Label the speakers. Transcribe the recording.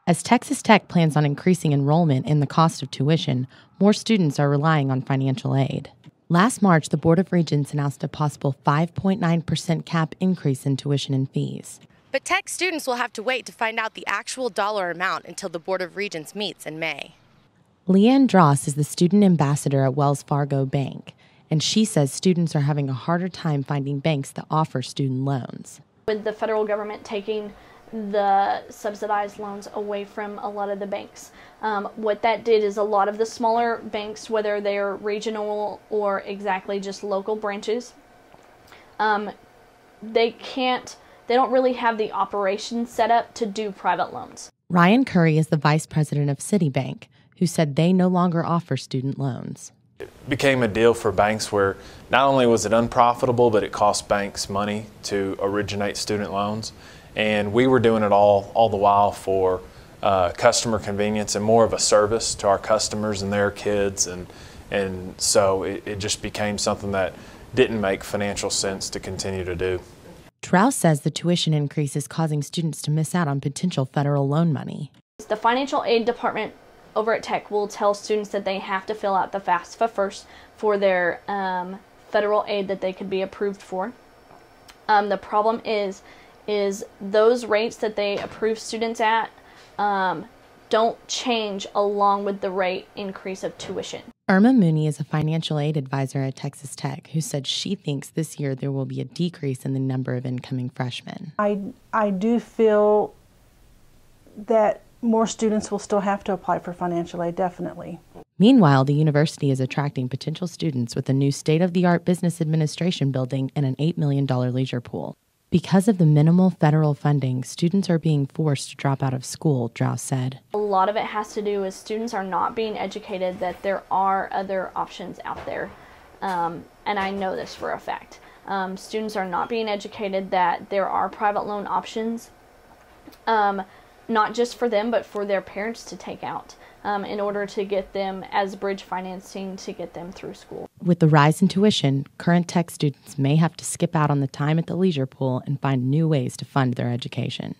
Speaker 1: As Texas Tech plans on increasing enrollment in the cost of tuition, more students are relying on financial aid. Last March, the Board of Regents announced a possible 5.9% cap increase in tuition and fees.
Speaker 2: But Tech students will have to wait to find out the actual dollar amount until the Board of Regents meets in May.
Speaker 1: Leanne Dross is the student ambassador at Wells Fargo Bank, and she says students are having a harder time finding banks that offer student loans.
Speaker 3: With the federal government taking the subsidized loans away from a lot of the banks, what that did is a lot of the smaller banks, whether they're regional or exactly just local branches, they don't really have the operations set up to do private loans.
Speaker 1: Ryan Curry is the vice president of Citibank, who said they no longer offer student loans.
Speaker 4: It became a deal for banks where not only was it unprofitable, but it cost banks money to originate student loans. And we were doing it all the while for customer convenience and more of a service to our customers and their kids. And so it just became something that didn't make financial sense to continue to do.
Speaker 1: Drouse says the tuition increase is causing students to miss out on potential federal loan money.
Speaker 3: The financial aid department over at Tech will tell students that they have to fill out the FAFSA first for their federal aid that they could be approved for. The problem is those rates that they approve students at don't change along with the rate increase of tuition.
Speaker 1: Irma Mooney is a financial aid advisor at Texas Tech who said she thinks this year there will be a decrease in the number of incoming freshmen.
Speaker 5: I do feel that more students will still have to apply for financial aid, definitely.
Speaker 1: Meanwhile, the university is attracting potential students with a new state-of-the-art business administration building and an $8 million leisure pool. Because of the minimal federal funding, students are being forced to drop out of school, Drouse said.
Speaker 3: A lot of it has to do with students are not being educated that there are other options out there. And I know this for a fact. Students are not being educated that there are private loan options, not just for them, but for their parents to take out in order to get them as bridge financing to get them through school.
Speaker 1: With the rise in tuition, current Tech students may have to skip out on the time at the leisure pool and find new ways to fund their education.